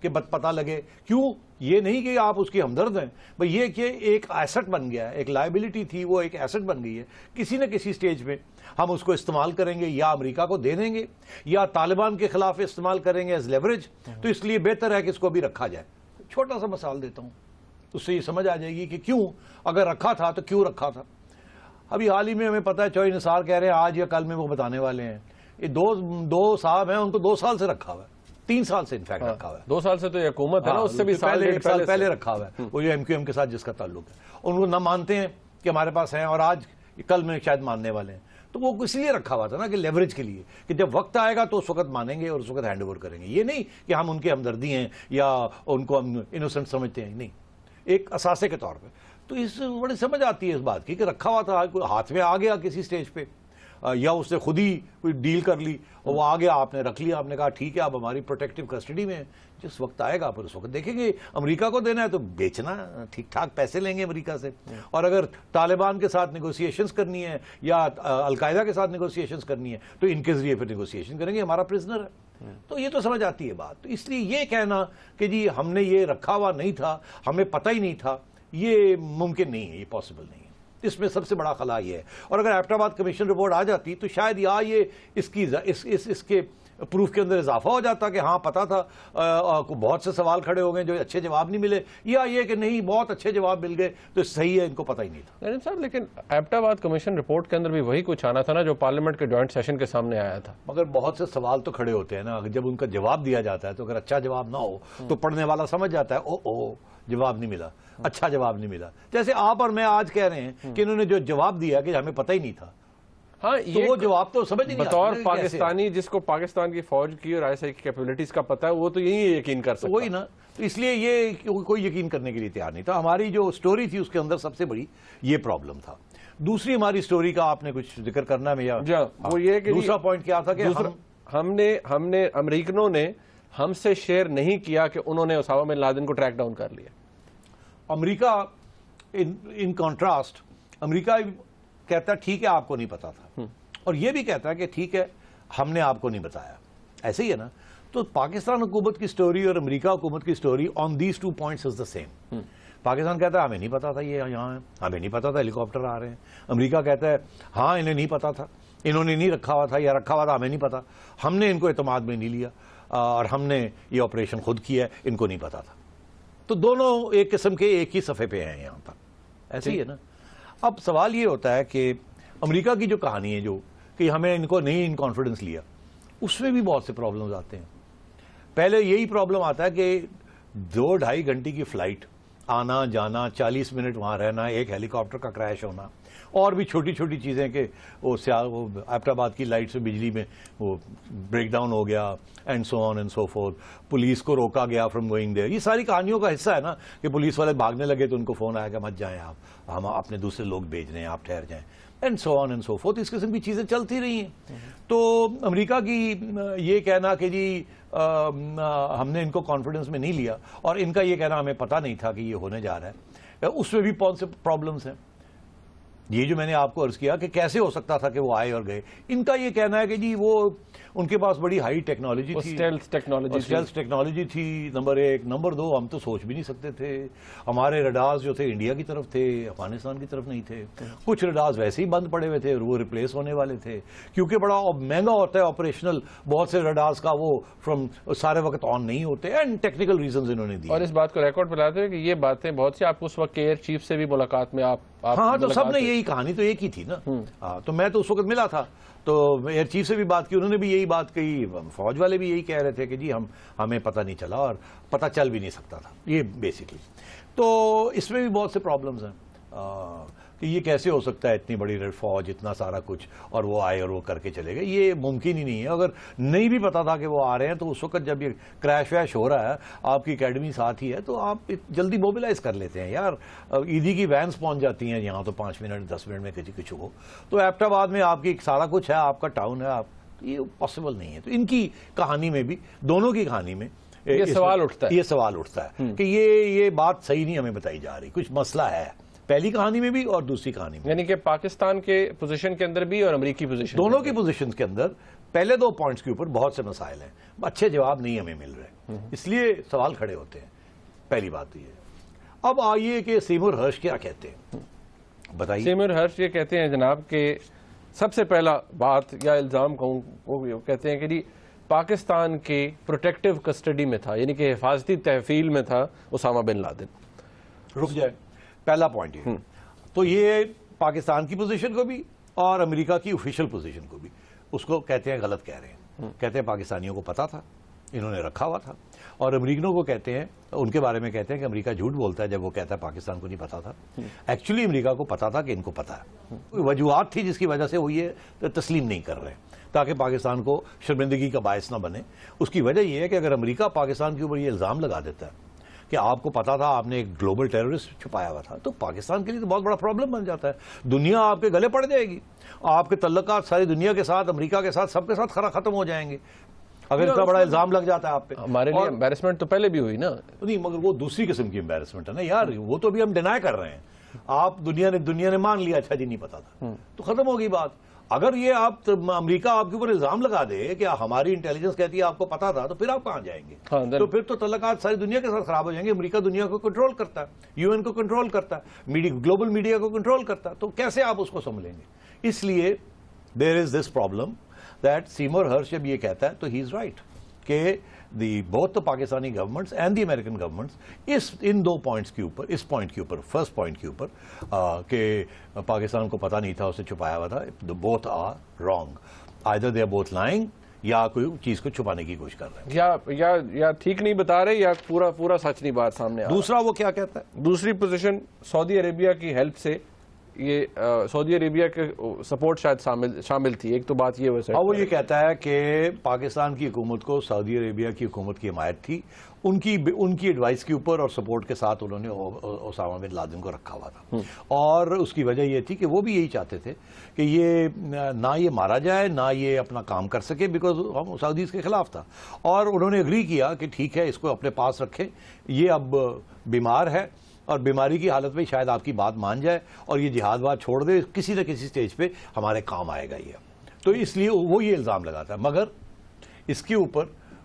کہ پتہ لگے. کیوں؟ یہ نہیں کہ آپ اس کی ہمدرد ہیں، بھئی یہ کہ ایک ایسٹ بن گیا ہے، ایک لائبلٹی تھی وہ ایک ایسٹ بن گئی ہے. کسی نہ کسی سٹیج پہ ہم اس کو استعمال کریں گے، یا امریکہ کو دے دیں گے یا طالبان کے خلاف استعمال کریں گے ایز لیوریج. تو اس لیے بہتر ہے کہ اس کو بھی رکھا جائے. چھوٹا سا مثال دیتا ہوں، اس سے یہ سمجھ آ جائے گی کہ کیوں، اگر رکھا تھا تو کیوں رکھا تھا. ابھی حال ہی میں ہمیں پتہ ہے چوہے نثار کہہ رہے ہیں آج یا کل میں وہ بتانے والے ہیں. یہ دو صاحب ہیں، ان کو 2 سال سے رکھا ہوا ہے، 3 سال سے انفیکٹ رکھا ہوا ہے. 2 سال سے تو یہ حکومت ہے نا، اس سے بھی ایک سال پہلے رکھا ہوا ہے. وہ جو ایم کیو ایم کے ساتھ جس کا تعلق ہے، ان کو نہ مانتے ہیں کہ ہمارے پاس ہیں، اور آج کل میں شاید ماننے والے ہیں. تو وہ اس لیے رکھا ہوا تھا نا کہ لیوریج کے لیے، کہ جب وقت آئے گا تو اس وقت مانیں گے اور اس وقت ہینڈ اوور کریں گے. یہ نہیں کہ ہم ان کے ہمدردی ہیں یا ان کو ہم انوسنٹ سمجھتے ہیں، نہیں، ایک اثاثے کے طور پہ. تو اس بڑی سمجھ آتی ہے اس بات کی کہ رکھا ہوا تھا، ہاتھ میں آ گیا کسی سٹیج پہ، یا اس نے خود ہی کوئی ڈیل کر لی اور وہ آ گیا، آپ نے رکھ لیا، آپ نے کہا ٹھیک ہے آپ ہماری پروٹیکٹیو کسٹڈی میں ہیں. جس وقت آئے گا پھر اس وقت دیکھیں گے. امریکہ کو دینا ہے تو بیچنا، ٹھیک ٹھاک پیسے لیں گے امریکہ سے. اور اگر طالبان کے ساتھ نیگوسیشنز کرنی ہے یا القاعدہ کے ساتھ نیگوسیشنز کرنی ہے تو ان کے ذریعے پھر نیگوسیشن کریں گے، ہمارا پرزنر ہے. تو یہ تو سمجھ آتی ہے بات. تو اس لیے یہ کہنا کہ جی ہم نے یہ رکھا ہوا نہیں تھا، ہمیں پتہ ہی نہیں تھا، یہ ممکن نہیں ہے، یہ پاسبل نہیں ہے. اس میں سب سے بڑا خلا یہ ہے. اور اگر ایبٹ آباد کمیشن رپورٹ آ جاتی تو شاید یا یہ اس کے پروف کے اندر اضافہ ہو جاتا کہ ہاں پتا تھا، بہت سے سوال کھڑے ہو گئے جو اچھے جواب نہیں ملے، یا یہ کہ نہیں بہت اچھے جواب مل گئے تو صحیح ہے، ان کو پتہ ہی نہیں تھا. نعیم صاحب لیکن ایبٹ آباد کمیشن رپورٹ کے اندر بھی وہی کچھ آنا تھا نا جو پارلیمنٹ کے جوائنٹ سیشن کے سامنے آیا تھا. مگر بہت سے سوال تو کھڑے ہوتے ہیں نا، جب ان کا جواب دیا جاتا ہے تو اگر اچھا جواب نہ ہو تو پڑھنے والا سمجھ جاتا ہے او جواب نہیں ملا، اچھا جواب نہیں ملا. جیسے آپ اور میں آج کہہ رہے ہیں کہ انہوں نے جو جواب دیا کہ ہمیں پتہ ہی نہیں تھا، ہاں تو وہ جواب تو سمجھ نہیں آتا. بطور پاکستانی جس کو پاکستان کی فوج کی اور ISI کی کیپیبلٹیز کا پتہ ہے وہ تو یہی یقین کر سکتا. وہی نا، تو اس لیے یہ کوئی یقین کرنے کے لیے تیار نہیں تھا. ہماری جو سٹوری تھی اس کے اندر سب سے بڑی یہ پرابلم تھا. دوسری ہماری سٹوری کا آپ نے کچھ ذکر کرنا ہے یا وہ یہ کہ دوسرا پوائنٹ کیا تھا کہ ہم نے امریکنوں نے ہم سے شیئر نہیں کیا کہ انہوں نے اسامہ بن لادن کو ٹریک ڈاؤن کر لیا. امریکہ ان کنٹراسٹ امریکہ کہتا ہے ٹھیک ہے آپ کو نہیں پتا تھا، اور یہ بھی کہتا ہے کہ ٹھیک ہے ہم نے آپ کو نہیں بتایا. ایسے ہی ہے نا. تو پاکستان حکومت کی سٹوری اور امریکہ حکومت کی story on these 2 points is the same. Pakistan کہتا ہے ہمیں نہیں پتا تھا یہ یہاں ہے، ہمیں نہیں پتا تھا ہیلی کاپٹر آ رہے ہیں. امریکہ کہتا ہے ہاں انہیں نہیں پتا تھا، انہوں نے نہیں رکھا ہوا تھا یا رکھا ہوا تھا ہمیں نہیں پتا، ہم نے ان کو اعتماد میں نہیں لیا اور ہم نے یہ آپریشن خود کیا ہے، ان کو نہیں پتا تھا. تو دونوں ایک قسم کے ایک ہی صفحے پہ ہیں یہاں پر. ایسے ہی ہے نا. اب سوال یہ ہوتا ہے کہ امریکہ کی جو کہانی ہے جو کہ ہمیں ان کو نہیں ان کانفیڈنس لیا، اس میں بھی بہت سے پرابلمز آتے ہیں. پہلے یہی پرابلم آتا ہے کہ 2-2.5 گھنٹے کی فلائٹ، آنا جانا، 40 منٹ وہاں رہنا، ایک ہیلی کاپٹر کا کریش ہونا، اور بھی چھوٹی چھوٹی چیزیں کہ وہ ایبٹ آباد کی لائٹ سے بجلی میں وہ بریک ڈاؤن ہو گیا، and so on and so fourth. Police کو روکا گیا فرام گوئنگ دیئر. یہ ساری کہانیوں کا حصہ ہے نا کہ پولیس والے بھاگنے لگے تو ان کو فون آیا کہ مت جائیں آپ، ہم اپنے دوسرے لوگ بھیج رہے ہیں، آپ ٹھہر جائیں، and so on and so forth. اس قسم کی چیزیں چلتی رہی ہیں. تو امریکہ کی یہ کہنا کہ جی ہم نے ان کو کانفیڈنس میں نہیں لیا، اور ان کا یہ کہنا ہمیں پتہ نہیں تھا کہ یہ ہونے جا رہا ہے، اس میں بھی بہت سے پرابلمس ہیں. یہ جو میں نے آپ کو عرض کیا کہ کیسے ہو سکتا تھا کہ وہ آئے اور گئے، ان کا یہ کہنا ہے کہ جی وہ ان کے پاس بڑی ہائی ٹیکنالوجی تھی، اسٹیلتھ ٹیکنالوجی تھی، نمبر 1. نمبر 2 ہم تو سوچ بھی نہیں سکتے تھے. ہمارے رڈارز جو تھے انڈیا کی طرف تھے، افغانستان کی طرف نہیں تھے. کچھ رڈارز ویسے ہی بند پڑے ہوئے تھے اور وہ ریپلیس ہونے والے تھے، کیونکہ بڑا مہنگا ہوتا ہے آپریشنل. بہت سے رڈارز کا وہ سارے وقت آن نہیں ہوتے، اینڈ ٹیکنیکل ریزنز انہوں نے دی. اور اس بات کو ریکارڈ پہ لاتے ہوئے کہ یہ باتیں بہت سی آپ کو اس وقت ایئر چیف سے بھی ملاقات میں ہاں تو سب نے یہی کہانی تو ایک ہی تھی نا. تو میں تو اس وقت ملا تھا تو ایئر چیف سے بھی بات کی، انہوں نے بھی یہی بات کہی، فوج والے بھی یہی کہہ رہے تھے کہ جی ہمیں پتہ نہیں چلا اور پتہ چل بھی نہیں سکتا تھا. یہ بیسکلی تو اس میں بھی بہت سے پرابلمز ہیں کہ یہ کیسے ہو سکتا ہے اتنی بڑی ریڈ فوج، اتنا سارا کچھ، اور وہ آئے اور وہ کر کے چلے گئے. یہ ممکن ہی نہیں ہے. اگر نہیں بھی پتا تھا کہ وہ آ رہے ہیں تو اس وقت جب یہ کریش ویش ہو رہا ہے، آپ کی اکیڈمی ساتھ ہی ہے، تو آپ جلدی موبلائز کر لیتے ہیں. یار ایدی کی وینس پہنچ جاتی ہیں یہاں تو 5 منٹ 10 منٹ میں کچھ ہو. تو ایبٹ آباد میں آپ کی سارا کچھ ہے، آپ کا ٹاؤن ہے، یہ پاسبل نہیں ہے. تو ان کی کہانی میں بھی، دونوں کی کہانی میں یہ سوال اٹھتا ہے کہ یہ بات صحیح نہیں ہمیں بتائی جا رہی، کچھ مسئلہ ہے پہلی کہانی میں بھی اور دوسری کہانی میں. یعنی کہ پاکستان کے پوزیشن کے اندر بھی اور امریکی پوزیشن، دونوں کی پوزیشن کے اندر پہلے 2 پوائنٹس کے اوپر بہت سے مسائل ہیں, اچھے جواب نہیں ہمیں مل رہے, اس لیے سوال کھڑے ہوتے ہیں. پہلی بات تو یہ. اب آئیے کہ سیمور ہرش کیا کہتے ہیں, بتائیے. سیمور ہرش یہ کہتے ہیں جناب کہ سب سے پہلا بات یا الزام کہوں وہ کہتے ہیں کہ جی پاکستان کے پروٹیکٹیو کسٹڈی میں تھا, یعنی کہ حفاظتی تحفیل میں تھا اسامہ بن لادن. رک جائے, پہلا پوائنٹ یہ تو یہ پاکستان کی پوزیشن کو بھی اور امریکہ کی آفیشیل پوزیشن کو بھی اس کو کہتے ہیں غلط کہہ رہے ہیں. کہتے ہیں پاکستانیوں کو پتا تھا, انہوں نے رکھا ہوا تھا, اور امریکنوں کو کہتے ہیں, ان کے بارے میں کہتے ہیں کہ امریکہ جھوٹ بولتا ہے جب وہ کہتا ہے پاکستان کو نہیں پتا تھا. ایکچولی امریکہ کو پتا تھا کہ ان کو پتا ہے, وجوہات تھی جس کی وجہ سے وہ یہ تسلیم نہیں کر رہے تاکہ پاکستان کو شرمندگی کا باعث نہ بنے. اس کی وجہ یہ ہے کہ اگر امریکہ پاکستان کے اوپر یہ الزام لگا دیتا ہے کہ آپ کو پتا تھا آپ نے ایک گلوبل ٹیررسٹ چھپایا ہوا تھا, تو پاکستان کے لیے تو بہت بڑا پرابلم بن جاتا ہے. دنیا آپ کے گلے پڑ جائے گی, آپ کے تعلقات ساری دنیا کے ساتھ, امریکہ کے ساتھ, سب کے ساتھ ختم ہو جائیں گے اگر اتنا بڑا الزام لگ جاتا ہے آپ پہ. ہمارے لیے امبیرسمنٹ تو پہلے بھی ہوئی نا. نہیں, مگر وہ دوسری قسم کی امبیرسمنٹ ہے نا یار, وہ تو بھی ہم ڈینائی کر رہے ہیں. آپ دنیا نے مان لیا اچھا جی نہیں پتا تھا, تو ختم ہوگی بات. اگر یہ آپ امریکہ آپ کے اوپر الزام لگا دے کہ ہماری انٹیلیجنس کہتی ہے آپ کو پتا تھا, تو پھر آپ کہاں جائیں گے؟ تو پھر تو تعلقات ساری دنیا کے ساتھ خراب ہو جائیں گے. امریکہ دنیا کو کنٹرول کرتا ہے, یو این کو کنٹرول کرتا ہے, گلوبل میڈیا کو کنٹرول کرتا ہے, تو کیسے آپ اس کو سنبھلیں گے؟ اس لیے دیر از دس پرابلم دیٹ سیمور ہرش جب یہ کہتا ہے تو ہی از رائٹ کہ both the Pakistani governments and the American governments in 2 points کے اوپر, اس پوائنٹ کے اوپر, فرسٹ پوائنٹ کے اوپر کہ پاکستان کو پتا نہیں تھا, اسے چھپایا ہوا تھا, both are wrong. either they are both lying یا کوئی چیز کو چھپانے کی کوشش کر رہے ہیں, یا ٹھیک نہیں بتا رہے یا پورا سچ نہیں بات سامنے آ رہا. دوسرا وہ کیا کہتا ہے, دوسری پوزیشن سعودی عربیہ کی ہیلپ سے, یہ سعودی عربیہ کے سپورٹ شاید شامل تھی. ایک تو بات یہ ویسے وہ یہ کہتا ہے کہ پاکستان کی حکومت کو سعودی عربیہ کی حکومت کی حمایت تھی, ان کی ایڈوائس کے اوپر اور سپورٹ کے ساتھ انہوں نے اسامہ بن لادن کو رکھا ہوا تھا. اور اس کی وجہ یہ تھی کہ وہ بھی یہی چاہتے تھے کہ یہ نہ یہ مارا جائے نہ یہ اپنا کام کر سکے, بیکاز ہم سعودیز کے خلاف تھا. اور انہوں نے اگری کیا کہ ٹھیک ہے اس کو اپنے پاس رکھیں, یہ اب بیمار ہے اور بیماری کی حالت میں شاید آپ کی بات مان جائے اور یہ جہاد واد چھوڑ دے, کسی نہ کسی سٹیج پہ ہمارے کام آئے گا یہ. تو اس لیے وہ یہ الزام لگاتا ہے, مگر اس کے اوپر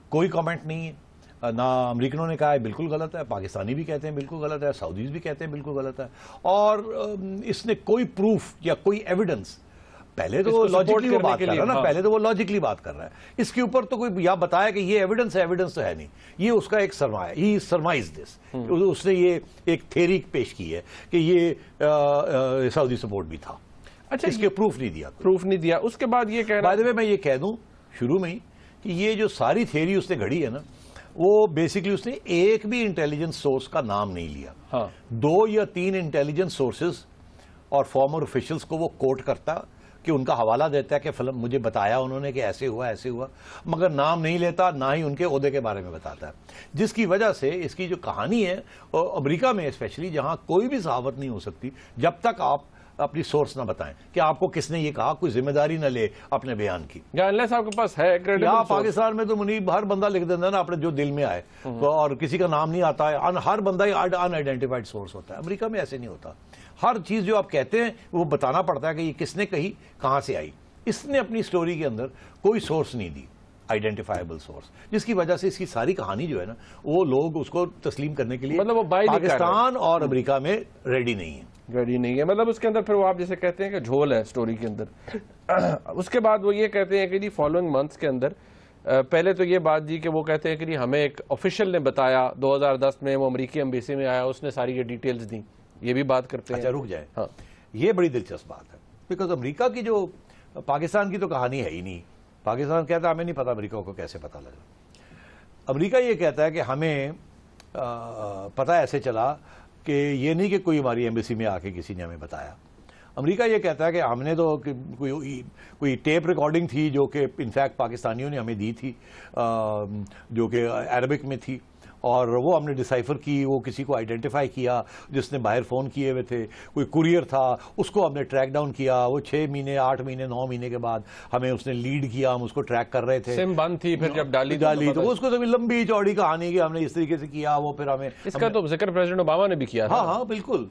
کوئی کامنٹ نہیں ہے. نہ امریکنوں نے کہا ہے بالکل غلط ہے, پاکستانی بھی کہتے ہیں بالکل غلط ہے, سعودیز بھی کہتے ہیں بالکل غلط ہے, اور اس نے کوئی پروف یا کوئی ایویڈنس, پہلے تو وہ لاجکلی وہ بات کر رہا ہے نا, پہلے تو وہ لاجکلی بات کر رہا ہے, اس کے اوپر تو کوئی یا بتایا کہ یہ ایویڈنس ہے, ایویڈنس تو ہے نہیں, یہ اس کا ایک سرمایہ, ہی سرمائز دس, اس نے یہ ایک تھیوری پیش کی ہے کہ یہ سعودی سپورٹ بھی تھا. اچھا, اس کے پروف نہیں دیا. اس کے بعد یہ کہہ رہا ہے, میں یہ کہہ دوں شروع میں ہی کہ یہ جو ساری تھیوری اس نے گھڑی ہے نا, وہ بیسکلی اس نے ایک بھی انٹیلیجنس سورس کا نام نہیں لیا. 2 یا 3 انٹیلیجنس سورسز اور فارمر آفیشلز کو وہ کوٹ کرتا کہ ان کا حوالہ دیتا ہے کہ فلم مجھے بتایا انہوں نے کہ ایسے ہوا, مگر نام نہیں لیتا, نہ ہی ان کے عہدے کے بارے میں بتاتا ہے. جس کی وجہ سے اس کی جو کہانی ہے امریکہ میں اسپیشلی, جہاں کوئی بھی صحافت نہیں ہو سکتی جب تک آپ اپنی سورس نہ بتائیں کہ آپ کو کس نے یہ کہا, کوئی ذمہ داری نہ لے اپنے بیان کی. اللہ صاحب کے پاس ہے پاکستان میں تو منیب ہر بندہ لکھ دیتا ہے نا اپنے جو دل میں آئے, اور کسی کا نام نہیں آتا ہے, ہر بندہ ان آئیڈینٹیفائڈ سورس ہوتا ہے. امریکہ میں ایسے نہیں ہوتا, ہر چیز جو آپ کہتے ہیں وہ بتانا پڑتا ہے کہ یہ کس نے کہی, کہاں سے آئی. اس نے اپنی سٹوری کے اندر کوئی سورس نہیں دی, آئیڈینٹیفائیبل سورس, جس کی وجہ سے اس کی ساری کہانی جو ہے نا, وہ لوگ اس کو تسلیم کرنے کے لیے پاکستان اور امریکہ میں ریڈی نہیں ہے. مطلب اس کے اندر پھر وہ آپ جیسے کہتے ہیں کہ جھول ہے سٹوری کے اندر. اس کے بعد وہ یہ کہتے ہیں کہ جی فالوئنگ منتھس کے اندر, پہلے تو یہ بات جی کہ وہ کہتے ہیں کہ جی ہمیں ایک آفیشل نے بتایا 2010 میں, وہ امریکی ایمبیسی میں آیا, اس نے ساری یہ ڈیٹیلز دیں, یہ بھی بات کرتے ہیں. اچھا رک جائے, ہاں یہ بڑی دلچسپ بات ہے, بیکاز امریکہ کی جو پاکستان کی تو کہانی ہے ہی نہیں. پاکستان کہتا ہے ہمیں نہیں پتا امریکہ کو کیسے پتا لگا. امریکہ یہ کہتا ہے کہ ہمیں پتا ایسے چلا کہ یہ نہیں کہ کوئی ہماری ایمبیسی میں آ کے کسی نے ہمیں بتایا. امریکہ یہ کہتا ہے کہ ہم نے تو کوئی ٹیپ ریکارڈنگ تھی جو کہ انفیکٹ پاکستانیوں نے ہمیں دی تھی, جو کہ عربک میں تھی, اور وہ ہم نے ڈسائفر کی, وہ کسی کو آئیڈینٹیفائی کیا جس نے باہر فون کیے ہوئے تھے, کوئی کوریئر تھا, اس کو ہم نے ٹریک ڈاؤن کیا, وہ 6 مہینے 8 مہینے 9 مہینے کے بعد ہمیں اس نے لیڈ کیا, ہم اس کو ٹریک کر رہے تھے. سم بند تھی, پھر جب ڈالی تو اس کو لمبی چوڑی کہانی کہ ہم نے اس طریقے سے کیا, وہ پھر ہمیں, اس کا تو ذکر پریزیڈنٹ اوباما نے بھی کیا. ہاں بالکل.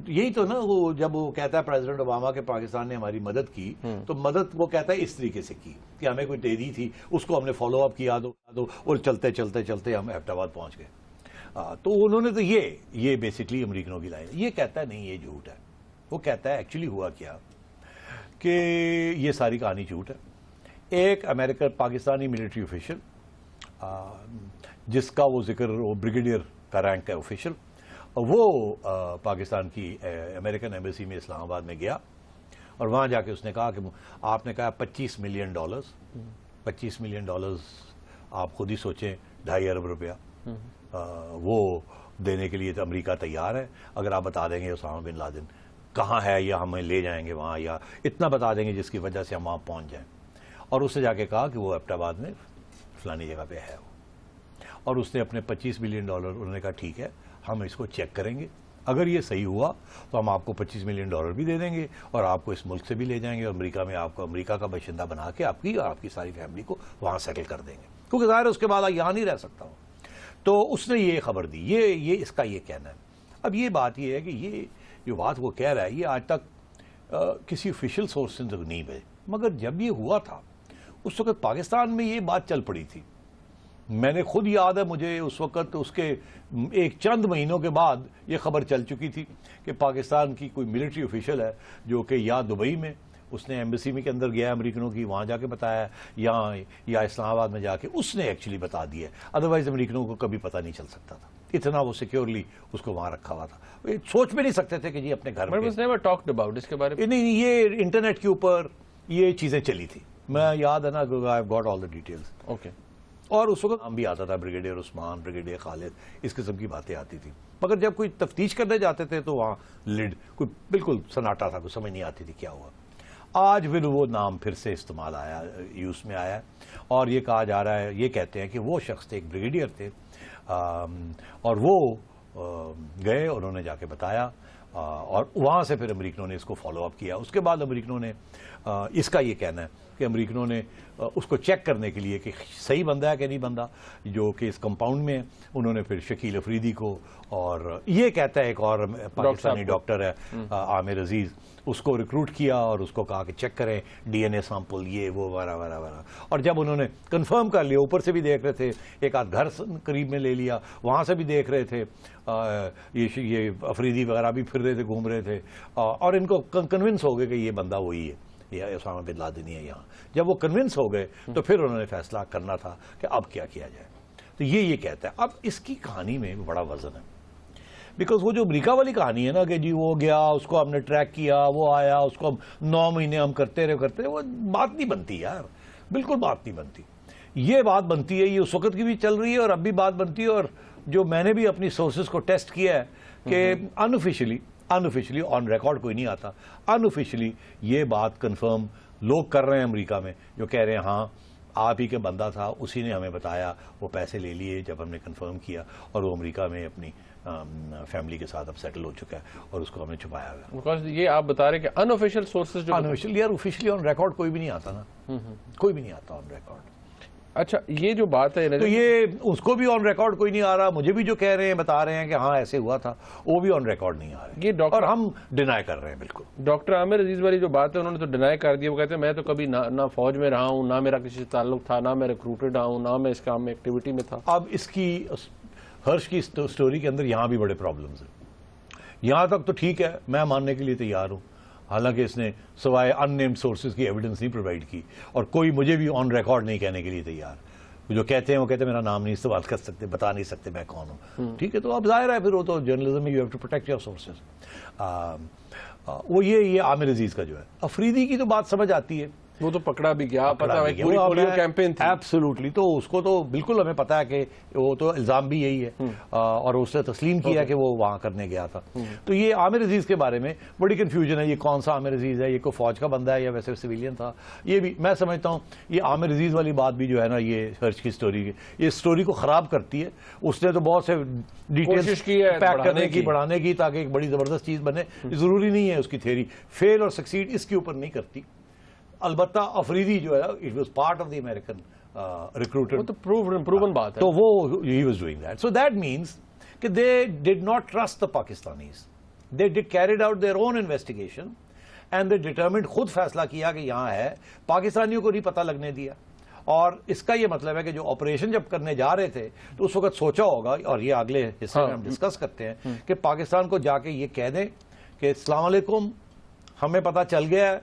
یہی تو نا وہ جب وہ کہتا ہے پریزیڈنٹ اوباما کہ پاکستان نے ہماری مدد کی تو مدد وہ کہتا ہے اس طریقے سے کی کہ ہمیں کوئی دے دی تھی, اس کو ہم نے فالو اپ کیا دو اور چلتے چلتے چلتے ہم ایبٹ آباد پہنچ گئے. تو انہوں نے تو یہ بیسکلی امریکنوں کی لائن, یہ کہتا ہے نہیں یہ جھوٹ ہے. وہ کہتا ہے ایکچولی ہوا کیا کہ یہ ساری کہانی جھوٹ ہے. ایک امریکن پاکستانی ملٹری آفیشل جس کا وہ ذکر وہ بریگیڈیئر کا رینک ہے آفیشل, وہ پاکستان کی امریکن ایمبیسی میں اسلام آباد میں گیا اور وہاں جا کے اس نے کہا کہ آپ نے کہا $25 ملین, $25 ملین آپ خود ہی سوچیں, 2.5 ارب روپیہ وہ دینے کے لیے تو امریکہ تیار ہے. اگر آپ بتا دیں گے اسامہ بن لادن کہاں ہے یا ہمیں لے جائیں گے وہاں, یا اتنا بتا دیں گے جس کی وجہ سے ہم وہاں پہنچ جائیں. اور اس نے جا کے کہا کہ وہ ایبٹ آباد میں فلانی جگہ پہ ہے وہ, اور اس نے اپنے $25 ملین, انہوں نے کہا ٹھیک ہے ہم اس کو چیک کریں گے, اگر یہ صحیح ہوا تو ہم آپ کو $25 ملین بھی دے دیں گے اور آپ کو اس ملک سے بھی لے جائیں گے اور امریکہ میں آپ کو امریکہ کا باشندہ بنا کے آپ کی اور آپ کی ساری فیملی کو وہاں سیٹل کر دیں گے, کیونکہ ظاہر ہے اس کے بعد یہاں نہیں رہ سکتا ہوں. تو اس نے یہ خبر دی, یہ اس کا یہ کہنا ہے. اب یہ بات یہ ہے کہ یہ جو بات وہ کہہ رہا ہے یہ آج تک کسی آفیشیل سورس سے نہیں بھیجی, مگر جب یہ ہوا تھا اس وقت پاکستان میں یہ بات چل پڑی تھی. میں نے خود یاد ہے مجھے اس وقت اس کے ایک چند مہینوں کے بعد یہ خبر چل چکی تھی کہ پاکستان کی کوئی ملٹری آفیشل ہے جو کہ یا دبئی میں اس نے ایمبیسی میں کے اندر گیا امریکنوں کی, وہاں جا کے بتایا, یا اسلام آباد میں جا کے اس نے ایکچولی بتا دیا. ادروائز امریکنوں کو کبھی پتہ نہیں چل سکتا تھا, اتنا وہ سیکیورلی اس کو وہاں رکھا ہوا تھا. سوچ بھی نہیں سکتے تھے کہ جی اپنے گھر میں اس کے بارے میں نہیں, یہ انٹرنیٹ کے اوپر یہ چیزیں چلی تھی. میں یاد ہے نا, I have got all the details. Okay. اور اس وقت نام بھی آتا تھا بریگیڈیئر عثمان, بریگیڈیئر خالد, اس قسم کی باتیں آتی تھی. مگر جب کوئی تفتیش کرنے جاتے تھے تو وہاں لڈ کوئی بالکل سناٹا تھا, کوئی سمجھ نہیں آتی تھی کیا ہوا. آج پھر وہ نام پھر سے استعمال آیا, یوز میں آیا, اور یہ کہا جا رہا ہے, یہ کہتے ہیں کہ وہ شخص تھے, ایک بریگیڈیئر تھے, اور وہ گئے, انہوں نے جا کے بتایا, اور وہاں سے پھر امریکنوں نے اس کو فالو اپ کیا. اس کے بعد امریکنوں نے, اس کا یہ کہنا ہے کہ امریکنوں نے اس کو چیک کرنے کے لیے کہ صحیح بندہ ہے کہ نہیں بندہ جو کہ اس کمپاؤنڈ میں, انہوں نے پھر شکیل افریدی کو, اور یہ کہتا ہے ایک اور پاکستانی ڈاکٹر ہے عامر عزیز, اس کو ریکروٹ کیا اور اس کو کہا کہ چیک کریں ڈی این اے سیمپل یہ وہ وغیرہ وغیرہ وغیرہ. اور جب انہوں نے کنفرم کر لیا, اوپر سے بھی دیکھ رہے تھے, ایک آدھ گھر قریب میں لے لیا, وہاں سے بھی دیکھ رہے تھے, یہ افریدی وغیرہ بھی پھر رہے تھے, گھوم رہے تھے, اور ان کو کنونس ہو گئے کہ یہ بندہ وہی ہے, یہ اسامہ بن لادن ہی ہے یہاں. جب وہ کنونس ہو گئے تو پھر انہوں نے فیصلہ کرنا تھا کہ اب کیا کیا جائے. تو یہ کہتا ہے. اب اس کی کہانی میں بڑا وزن ہے, بیکاز وہ جو امریکہ والی کہانی ہے نا کہ جی وہ گیا, اس کو ہم نے ٹریک کیا, وہ آیا, اس کو 9 مہینے ہم کرتے رہے, وہ بات نہیں بنتی یار, بالکل بات نہیں بنتی. یہ بات بنتی ہے, یہ اس وقت کی بھی چل رہی ہے اور اب بھی بات بنتی ہے. اور جو میں نے بھی اپنی سورسز کو ٹیسٹ کیا ہے کہ انوفیشلی آن ریکارڈ کوئی نہیں آتا, انوفیشلی یہ بات کنفرم لوگ کر رہے ہیں امریکہ میں, جو کہہ رہے ہیں ہاں آپ ہی کے بندہ تھا, اسی نے ہمیں بتایا, وہ پیسے لے لیے جب ہم نے کنفرم کیا, اور وہ امریکہ میں اپنی فیملی کے ساتھ اب سیٹل ہو چکا ہے اور اس کو ہم نے چھپایا ہوا. یہ آپ بتا رہے کہ انوفیشل سورسز جو انوفیشل, یار آفیشلی آن ریکارڈ کوئی بھی نہیں آتا نا, کوئی بھی نہیں آتا آن ریکارڈ. اچھا, یہ جو بات ہے تو یہ اس کو بھی آن ریکارڈ کوئی نہیں آ رہا, مجھے بھی جو کہہ رہے ہیں بتا رہے ہیں کہ ہاں ایسے ہوا تھا, وہ بھی آن ریکارڈ نہیں آ رہا ہے, اور ہم ڈینائی کر رہے ہیں بالکل. ڈاکٹر عامر عزیز والی جو بات ہے انہوں نے تو ڈینائی کر دیا. وہ کہتے ہیں میں تو کبھی نہ فوج میں رہا ہوں, نہ میرا کسی سے تعلق تھا, نہ میں ریکروٹڈ رہا ہوں, نہ میں اس کام میں ایکٹیویٹی میں تھا. اب اس کی ہرش کی سٹوری کے اندر یہاں بھی بڑے پرابلمز ہیں. یہاں تک تو ٹھیک ہے, میں ماننے کے لیے تیار ہوں, حالانکہ اس نے سوائے ان نیمڈ سورسز کی ایویڈنس نہیں پرووائڈ کی, اور کوئی مجھے بھی آن ریکارڈ نہیں کہنے کے لیے تیار. جو کہتے ہیں وہ کہتے ہیں میرا نام نہیں استعمال کر سکتے, بتا نہیں سکتے میں کون ہوں. ٹھیک ہے, تو اب ظاہر ہے پھر وہ تو جرنلزم میں you have to protect your sources. وہ یہ عامر عزیز کا جو ہے, افریدی کی تو بات سمجھ آتی ہے, وہ تو پکڑا بھی گیا, پتہ ہے پوری پولیو کیمپین تھی. ایبسولوٹلی, تو اس کو تو بالکل ہمیں پتا ہے کہ وہ تو الزام بھی یہی ہے, اور اس نے تسلیم کیا کہ وہ وہاں کرنے گیا تھا. تو یہ عامر عزیز کے بارے میں بڑی کنفیوژن ہے, یہ کون سا عامر عزیز ہے, یہ کوئی فوج کا بندہ ہے یا ویسے سویلین تھا. یہ بھی میں سمجھتا ہوں یہ عامر عزیز والی بات بھی جو ہے نا, یہ سرچ کی سٹوری, یہ سٹوری کو خراب کرتی ہے. اس نے تو بہت سے ڈیٹیلز پیک کرنے کی, بڑھانے کی, تاکہ ایک بڑی زبردست چیز بنے. ضروری نہیں ہے اس کی تھیوری فیل اور سکسیڈ اس کے اوپر نہیں کرتی. البتہ افریدی جو ہے it was part of the American recruiter, وہ تو پروون بات ہے, تو وہ ہی was doing that. So that means کہ they did not trust the Pakistanis. They did carried out their own investigation and they determined, خود فیصلہ کیا کہ یہاں ہے, پاکستانیوں کو نہیں پتہ لگنے دیا. اور اس کا یہ مطلب ہے کہ جو آپریشن جب کرنے جا رہے تھے تو اس وقت سوچا ہوگا, اور یہ اگلے حصے میں ہم ڈسکس کرتے ہیں, کہ پاکستان کو جا کے یہ کہہ دیں کہ السلام علیکم, ہمیں پتہ چل گیا ہے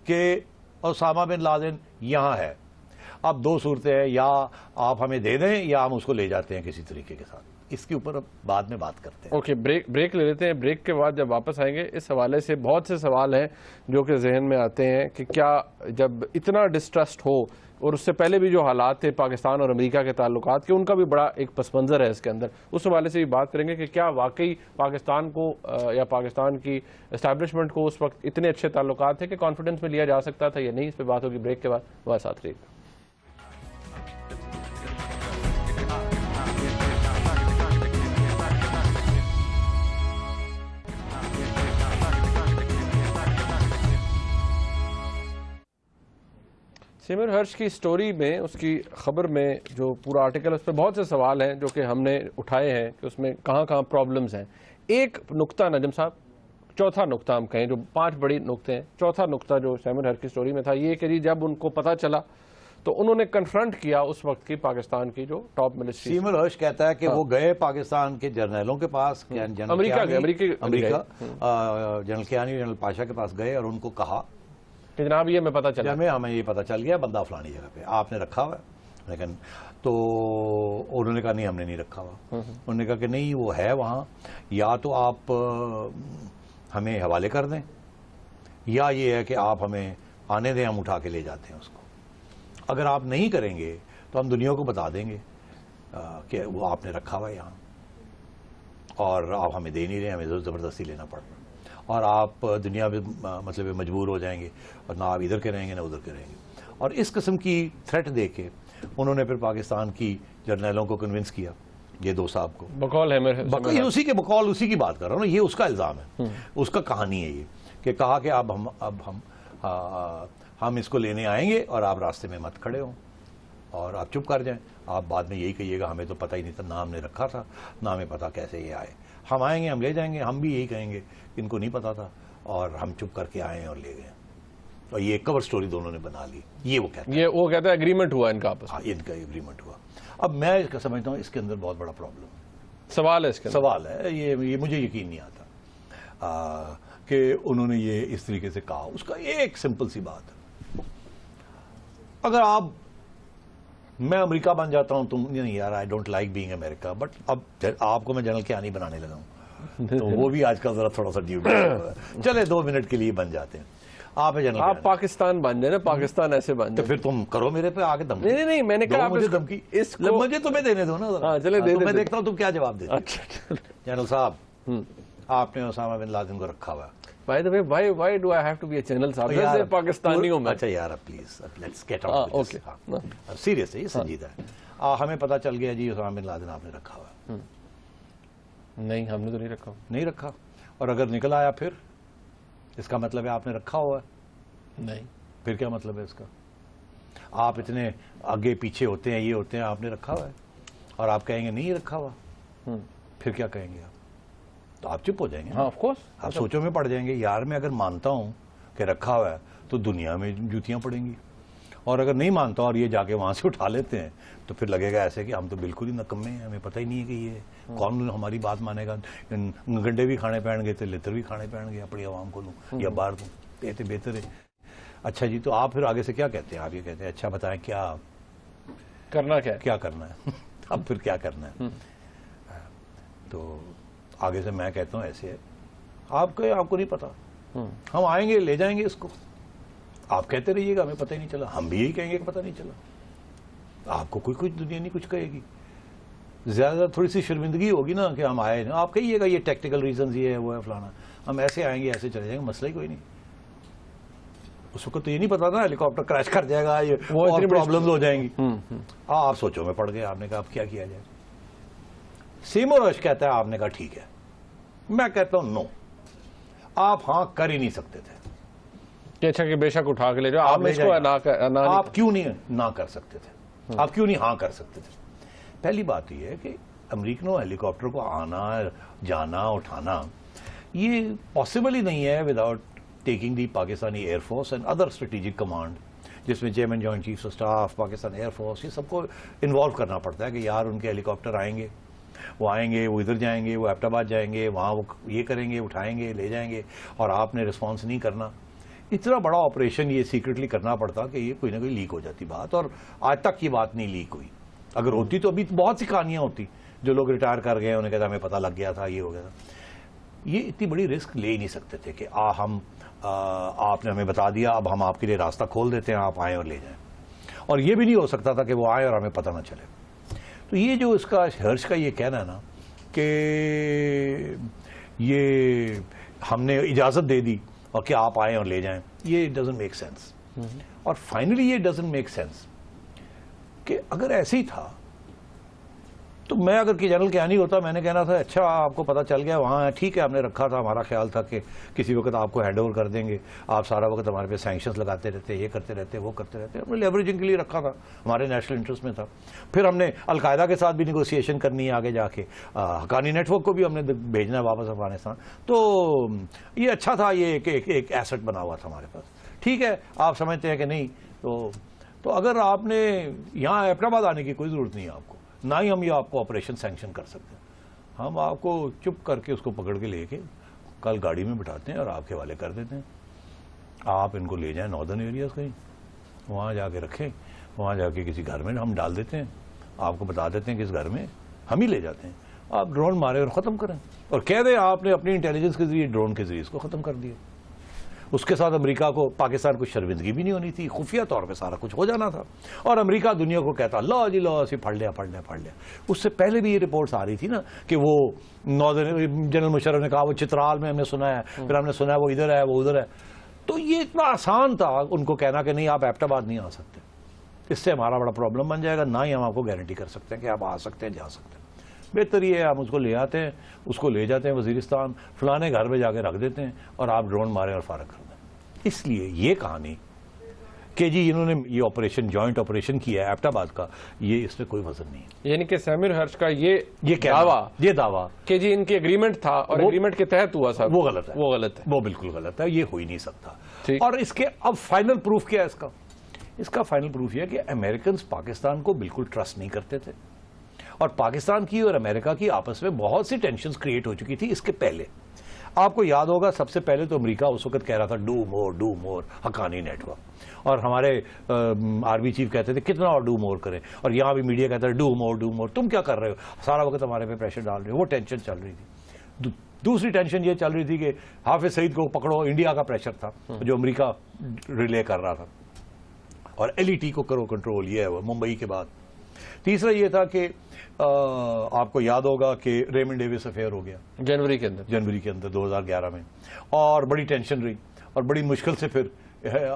کہ اسامہ بن لادن یہاں ہے. اب دو صورتیں ہیں, یا آپ ہمیں دے دیں یا ہم اس کو لے جاتے ہیں کسی طریقے کے ساتھ. اس کے اوپر اب بعد میں بات کرتے ہیں. اوکے, بریک لے لیتے ہیں. بریک کے بعد جب واپس آئیں گے اس حوالے سے بہت سے سوال ہیں جو کہ ذہن میں آتے ہیں کہ کیا جب اتنا ڈسٹرسٹ ہو, اور اس سے پہلے بھی جو حالات تھے پاکستان اور امریکہ کے تعلقات کے, ان کا بھی بڑا ایک پس منظر ہے اس کے اندر, اس حوالے سے بھی بات کریں گے کہ کیا واقعی پاکستان کو یا پاکستان کی اسٹیبلشمنٹ کو اس وقت اتنے اچھے تعلقات تھے کہ کانفیڈنس میں لیا جا سکتا تھا یا نہیں. اس پہ بات ہوگی بریک کے بعد. ہمارے ساتھ رہیے. سیمور ہرش کی سٹوری میں, اس کی خبر میں جو پورا آرٹیکل, اس پہ بہت سے سوال ہیں جو کہ ہم نے اٹھائے ہیں کہ اس میں کہاں کہاں پرابلمز ہیں. ایک نقطہ نجم صاحب, چوتھا نقطہ ہم کہیں, جو 5 بڑی نقطے ہیں, چوتھا نقطہ جو سیمور ہرش کی سٹوری میں تھا یہ کہ جب ان کو پتہ چلا تو انہوں نے کنفرنٹ کیا اس وقت کی پاکستان کی جو ٹاپ ملٹری. سیمور ہرش کہتا ہے کہ وہ گئے پاکستان کے جرنیلوں کے پاس, امریکہ جنرل کیانی, جنرل پاشا کے پاس گئے اور ان کو کہا کہ جناب یہ ہمیں یہ پتہ چل گیا بندہ فلانی جگہ پہ آپ نے رکھا ہوا ہے. لیکن تو انہوں نے کہا نہیں ہم نے نہیں رکھا ہوا. انہوں نے کہا کہ نہیں وہ ہے وہاں, یا تو آپ ہمیں حوالے کر دیں یا یہ ہے کہ آپ ہمیں آنے دیں, ہم اٹھا کے لے جاتے ہیں اس کو. اگر آپ نہیں کریں گے تو ہم دنیا کو بتا دیں گے کہ وہ آپ نے رکھا ہوا ہے یہاں اور آپ ہمیں دے نہیں رہے, ہمیں زبردستی لینا پڑ رہا ہے, اور آپ دنیا میں مطلب مجبور ہو جائیں گے اور نہ آپ ادھر کے رہیں گے نہ ادھر کے رہیں گے. اور اس قسم کی تھریٹ دے کے انہوں نے پھر پاکستان کی جرنیلوں کو کنونس کیا, یہ 2 صاحب کو, بقول ہے اسی کے بقول, اسی کی بات کر رہا ہوں نا, یہ اس کا الزام ہے, اس کا کہانی ہے یہ, کہ کہا کہ اب ہم اس کو لینے آئیں گے اور آپ راستے میں مت کھڑے ہوں اور آپ چپ کر جائیں. آپ بعد میں یہی کہیے گا ہمیں تو پتہ ہی نہیں تھا, نہ ہم نے رکھا تھا نہ ہمیں پتہ کیسے یہ آئے. ہم آئیں گے, ہم لے جائیں گے, ہم بھی یہی کہیں گے کہ ان کو نہیں پتا تھا اور ہم چپ کر کے آئے اور لے گئے. اور یہ کور سٹوری دونوں نے بنا لی. یہ وہ کہتا ہے اگریمنٹ ہوا ان کا آپس میں. ان کا اگریمنٹ ہوا. اب میں اس کا سمجھتا ہوں اس کے اندر بہت بڑا پرابلم ہے, سوال ہے اس کے سوال ہے. یہ مجھے یقین نہیں آتا کہ انہوں نے یہ اس طریقے سے کہا. اس کا ایک سمپل سی بات ہے, اگر میں امریکہ بن جاتا ہوں, تم نہیں یار I don't like being America, but اب آپ کو میں جنرل کیانی بنانے لگا ہوں تو وہ بھی آج کل ذرا تھوڑا سا ڈیوٹی چلے 2 منٹ کے لیے بن جاتے ہیں. آپ پاکستان بن جائے نا, پاکستان ایسے بن تو پھر تم کرو میرے پہ آگے دھمکی. نہیں میں نے کہا مجھے دھمکی, مجھے تمہیں دینے دو نا, چلے میں دیکھتا ہوں تم کیا جواب دیتے. جنرل صاحب آپ نے اسامہ بن لادن کو رکھا ہوا. By the way, why do I have to be a channel صاحب جیسے پاکستانیوں میں. اچھا یار please let's get out of this. Serious ہے, یہ سنجیدہ ہے. ہمیں پتا چل گیا جی اسامہ بن لادن آپ نے رکھا ہوا. نہیں ہم نے تو نہیں رکھا. اور اگر نکل آیا پھر اس کا مطلب ہے آپ نے رکھا ہوا ہے. نہیں, پھر کیا مطلب ہے اس کا؟ آپ اتنے آگے پیچھے ہوتے ہیں, یہ ہوتے ہیں, آپ نے رکھا ہوا ہے اور آپ کہیں گے نہیں رکھا ہوا, پھر کیا کہیں گے آپ؟ تو آپ چپ ہو جائیں گے. ہاں آف کورس, آپ سوچوں میں پڑ جائیں گے. یار میں اگر مانتا ہوں کہ رکھا ہوا ہے تو دنیا میں جوتیاں پڑیں گی, اور اگر نہیں مانتا اور یہ جا کے وہاں سے اٹھا لیتے ہیں تو پھر لگے گا ایسے کہ ہم تو بالکل ہی نکمے ہیں, ہمیں پتہ ہی نہیں ہے کہ یہ کون ہماری بات مانے گا. گنڈے بھی کھانے پڑیں گے تو لتر بھی کھانے پڑیں گے اپنی عوام کو, یا باہر کو کہتے بہتر ہے. اچھا جی, تو آپ پھر آگے سے کیا کہتے ہیں؟ آپ یہ کہتے ہیں اچھا بتائیں کیا کرنا ہے اب پھر کیا کرنا ہے. تو آگے سے میں کہتا ہوں ایسے ہے, آپ کو نہیں پتا, ہم آئیں گے لے جائیں گے اس کو, آپ کہتے رہیے گا ہمیں پتہ ہی نہیں چلا, ہم بھی یہی کہیں گے کہ پتہ نہیں چلا. آپ کو کوئی دنیا نہیں کچھ کہے گی. زیادہ تھوڑی سی شرمندگی ہوگی نا کہ ہم آئے, آپ کہیے گا یہ ٹیکٹیکل ریزنز یہ ہے وہ ہے فلانا, ہم ایسے آئیں گے ایسے چلے جائیں گے, مسئلہ ہی کوئی نہیں. اس وقت تو یہ نہیں پتا نا ہیلی کاپٹر کریش کر جائے گا, یہ پرابلمز ہو جائیں گی. آپ سوچو میں پڑ گئے, آپ نے کہا اب کیا کیا جائے. سیمور ہرش کہتا ہے آپ نے کہا ٹھیک ہے. میں کہتا ہوں نو, آپ ہاں کر ہی نہیں سکتے تھے. اچھا کہ بے شک اٹھا کے لے جاؤ, آپ کیوں نہیں نہ کر سکتے تھے, آپ کیوں نہیں ہاں کر سکتے تھے. پہلی بات یہ ہے کہ امریکنوں ہیلی کاپٹر کو آنا جانا اٹھانا یہ پاسبل ہی نہیں ہے without taking the Pakistani air force and other strategic command, جس میں chairman joint chief of staff, Pakistan air force, یہ سب کو انوالو کرنا پڑتا ہے کہ یار ان کے ہیلی کاپٹر آئیں گے، وہ ادھر جائیں گے، وہ ایبٹ آباد جائیں گے، وہاں وہ یہ کریں گے، اٹھائیں گے، لے جائیں گے، اور آپ نے رسپانس نہیں کرنا. اتنا بڑا آپریشن یہ سیکرٹلی کرنا پڑتا کہ یہ کوئی نہ کوئی لیک ہو جاتی بات، اور آج تک یہ بات نہیں لیک ہوئی. اگر ہوتی تو ابھی بہت سی کہانیاں ہوتی، جو لوگ ریٹائر کر گئے انہیں کہتا ہمیں پتہ لگ گیا تھا، یہ ہو گیا تھا. یہ اتنی بڑی رسک لے ہی نہیں سکتے تھے کہ آپ نے ہمیں بتا دیا، اب ہم آپ کے لیے راستہ کھول دیتے ہیں، آپ آئیں اور لے جائیں. اور یہ بھی نہیں ہو سکتا تھا کہ وہ آئے اور ہمیں پتہ نہ چلے. تو یہ جو اس کا ہرش کا یہ کہنا ہے نا کہ یہ ہم نے اجازت دے دی اور کہ آپ آئیں اور لے جائیں، یہ ڈزنٹ میک سینس. اور فائنلی یہ ڈزنٹ میک سینس کہ اگر ایسے ہی تھا تو میں اگر کہ جنرل کیانی ہوتا، میں نے کہنا تھا اچھا آپ کو پتہ چل گیا وہاں ہے، ٹھیک ہے، ہم نے رکھا تھا، ہمارا خیال تھا کہ کسی وقت آپ کو ہینڈ اوور کر دیں گے، آپ سارا وقت ہمارے پہ سینکشنز لگاتے رہتے، یہ کرتے رہتے، وہ کرتے رہتے. ہم نے لیوریجنگ کے لیے رکھا تھا، ہمارے نیشنل انٹرسٹ میں تھا. پھر ہم نے القاعدہ کے ساتھ بھی نیگوسیشن کرنی ہے آگے جا کے، حقانی نیٹ ورک کو بھی ہم نے بھیجنا ہے واپس افغانستان. تو یہ اچھا تھا، یہ ایک ایسٹ بنا ہوا تھا ہمارے پاس. ٹھیک ہے، آپ سمجھتے ہیں کہ نہیں، تو اگر آپ نے یہاں ایبٹ آباد آنے کی کوئی ضرورت نہیں ہے آپ کو، نہ ہی ہم یہ آپ کو آپریشن سینکشن کر سکتے ہیں. ہم آپ کو چپ کر کے اس کو پکڑ کے لے کے کل گاڑی میں بٹھاتے ہیں اور آپ کے حوالے کر دیتے ہیں. آپ ان کو لے جائیں ناردرن ایریاز کہیں، وہاں جا کے رکھیں، وہاں جا کے کسی گھر میں ہم ڈال دیتے ہیں، آپ کو بتا دیتے ہیں کہ اس گھر میں ہم ہی لے جاتے ہیں، آپ ڈرون مارے اور ختم کریں، اور کہہ دیں آپ نے اپنی انٹیلیجنس کے ذریعے ڈرون کے ذریعے اس کو ختم کر دیا. اس کے ساتھ امریکہ کو، پاکستان کو شرمندگی بھی نہیں ہونی تھی، خفیہ طور پہ سارا کچھ ہو جانا تھا، اور امریکہ دنیا کو کہتا لو جی لو اسی پھڑ لیا. اس سے پہلے بھی یہ رپورٹس آ رہی تھی نا کہ وہ جنرل مشرف نے کہا وہ چترال میں ہم نے سنا ہے، پھر ہم نے سنا ہے وہ ادھر ہے، وہ ادھر ہے. تو یہ اتنا آسان تھا ان کو کہنا کہ نہیں آپ ایبٹ آباد نہیں آ سکتے. اس سے ہمارا بڑا پرابلم بن جائے گا، نہ ہی ہم آپ کو گارنٹی کر سکتے ہیں کہ آپ آ سکتے ہیں، جا سکتے ہیں. بہتر یہ ہے ہم اس کو لے آتے ہیں، اس کو لے جاتے ہیں وزیرستان، فلانے گھر میں جا کے رکھ دیتے ہیں، اور آپ ڈرون ماریں اور فارغ کر دیں. اس لیے یہ کہانی کہ جی انہوں نے یہ آپریشن، جوائنٹ آپریشن کیا ہے ایبٹ آباد کا، یہ اس میں کوئی وزن نہیں ہے. یعنی کہ سیمیر ہرش کا یہ دعویٰ کہ جی ان کی اگریمنٹ تھا اور اگریمنٹ کے تحت ہوا صاحب، وہ غلط ہے، وہ بالکل غلط ہے، یہ ہو ہی نہیں سکتا. اور اس کے اب فائنل پروف کیا ہے اس کا فائنل پروف یہ ہے کہ امریکنز پاکستان کو بالکل ٹرسٹ نہیں کرتے تھے، اور پاکستان کی اور امریکہ کی آپس میں بہت سی ٹینشنز کریٹ ہو چکی تھی اس کے پہلے. آپ کو یاد ہوگا سب سے پہلے تو امریکہ اس وقت کہہ رہا تھا do more Haqqani network, اور ہمارے آرمی چیف کہتے تھے کتنا اور ڈو مور کریں، اور یہاں بھی میڈیا کہتا ہے ڈو مور. تم کیا کر رہے ہو، سارا وقت ہمارے پہ پریشر ڈال رہے ہو. وہ ٹینشن چل رہی تھی. دوسری ٹینشن یہ چل رہی تھی کہ حافظ سعید کو پکڑو، انڈیا کا پریشر تھا جو امریکہ ریلے کر رہا تھا، اور LET کو کرو کنٹرول، یہ ہے ممبئی کے بعد. تیسرا یہ تھا کہ آپ کو یاد ہوگا کہ ریمنڈ ڈیوس افیئر ہو گیا جنوری کے اندر 2011 میں، اور بڑی ٹینشن رہی، اور بڑی مشکل سے پھر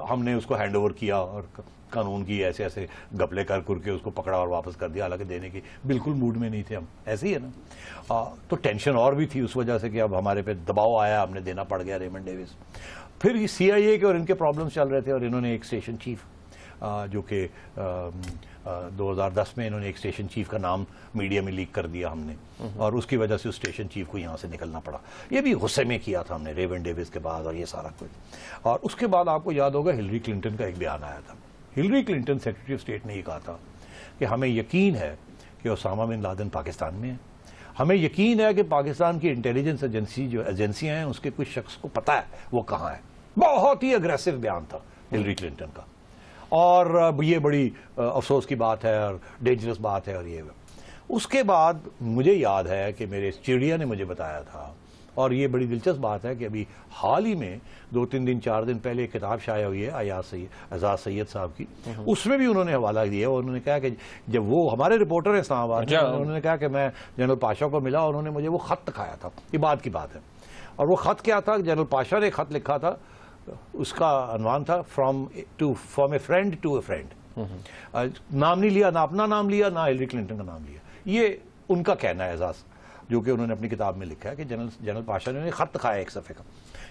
ہم نے اس کو ہینڈ اوور کیا، اور قانون کی ایسے گپلے کر کے اس کو پکڑا اور واپس کر دیا، حالانکہ دینے کی بالکل موڈ میں نہیں تھے ہم. ایسے ہی ہے نا. تو ٹینشن اور بھی تھی اس وجہ سے کہ اب ہمارے پہ دباؤ آیا، ہم نے دینا پڑ گیا ریمنڈ ڈیوس. پھر یہ CIA کے اور ان کے پرابلمس چل رہے تھے، اور انہوں نے ایک اسٹیشن چیف جو کہ 2010 میں انہوں نے ایک اسٹیشن چیف کا نام میڈیا میں لیک کر دیا ہم نے، اور اس کی وجہ سے اس اسٹیشن چیف کو یہاں سے نکلنا پڑا. یہ بھی غصے میں کیا تھا ہم نے ریمنڈ ڈیوس کے بعد، اور یہ سارا کچھ. اور اس کے بعد آپ کو یاد ہوگا ہلری کلنٹن کا ایک بیان آیا تھا. Hillary Clinton secretary of state نے یہ کہا تھا کہ ہمیں یقین ہے کہ اسامہ بن لادن پاکستان میں ہے، ہمیں یقین ہے کہ پاکستان کی انٹیلیجنس ایجنسیاں ہیں اس کے کچھ شخص کو پتہ ہے وہ کہاں ہے. بہت ہی اگریسو بیان تھا ہلری کلنٹن کا، اور یہ بڑی افسوس کی بات ہے اور ڈینجرس بات ہے. اور یہ اس کے بعد مجھے یاد ہے کہ میرے چڑیا نے مجھے بتایا تھا، اور یہ بڑی دلچسپ بات ہے کہ ابھی حال ہی میں 2-3 دن 4 دن پہلے ایک کتاب شائع ہوئی ہے اعزاز سید صاحب کی، اس میں بھی انہوں نے حوالہ دیا. انہوں نے کہا کہ جب وہ ہمارے رپورٹر ہیں اسلام آباد، انہوں نے کہا کہ میں جنرل پاشا کو ملا، انہوں نے مجھے وہ خط دکھایا تھا. یہ بات کی بات ہے. اور وہ خط کیا تھا، جنرل پاشا نے خط لکھا تھا، اس کا عنوان تھا from a friend to a friend. نام نہیں لیا، نہ اپنا نام لیا، نہ ہلری کلنٹن کا نام لیا. یہ ان کا کہنا ہے اعزاز، جو کہ انہوں نے اپنی کتاب میں لکھا ہے کہ جنرل پاشا نے خط دکھایا ایک صفحے کا،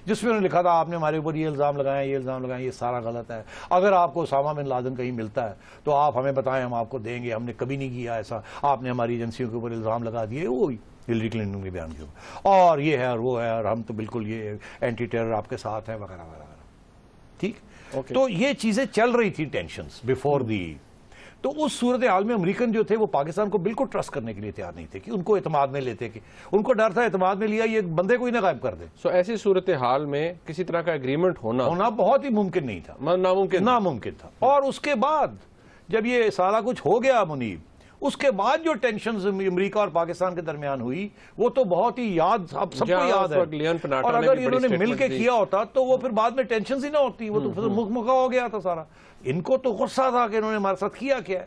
جس میں انہوں نے لکھا تھا آپ نے ہمارے اوپر یہ الزام لگائے، یہ سارا غلط ہے. اگر آپ کو اسامہ بن لادن کہیں ملتا ہے تو آپ ہمیں بتائیں، ہم آپ کو دیں گے، ہم نے کبھی نہیں کیا ایسا، آپ نے ہماری ایجنسیوں کے اوپر الزام لگا دیے. ہلری کلنٹن کے بیان کے اوپر، اور یہ ہے اور وہ ہے اور ہم تو بالکل یہ اینٹی ٹیرر آپ کے ساتھ ہیں وغیرہ وغیرہ. ٹھیک. تو یہ چیزیں چل رہی تھی ٹینشنز بفور دی. تو اس صورتحال میں امریکن جو تھے وہ پاکستان کو بالکل ٹرسٹ کرنے کے لیے تیار نہیں تھے کہ ان کو اعتماد میں لیتے، کہ ان کو ڈر تھا اعتماد میں لیا یہ بندے کو ہی نہ غائب کر دے. سو ایسی صورتحال میں کسی طرح کا ایگریمنٹ ہونا بہت ہی ممکن نہیں تھا، ناممکن تھا. اور اس کے بعد جب یہ سارا کچھ ہو گیا منیب، اس کے بعد جو ٹینشنز امریکہ اور پاکستان کے درمیان ہوئی وہ تو بہت ہی یاد، اب سب کو یاد ہے. اور اگر انہوں نے مل کے کیا ہوتا تو وہ پھر بعد میں ٹینشنز ہی نہ ہوتی، وہ تو مکھ مکھا ہو گیا تھا سارا. ان کو تو غصہ تھا کہ انہوں نے ہمارے ساتھ کیا ہے،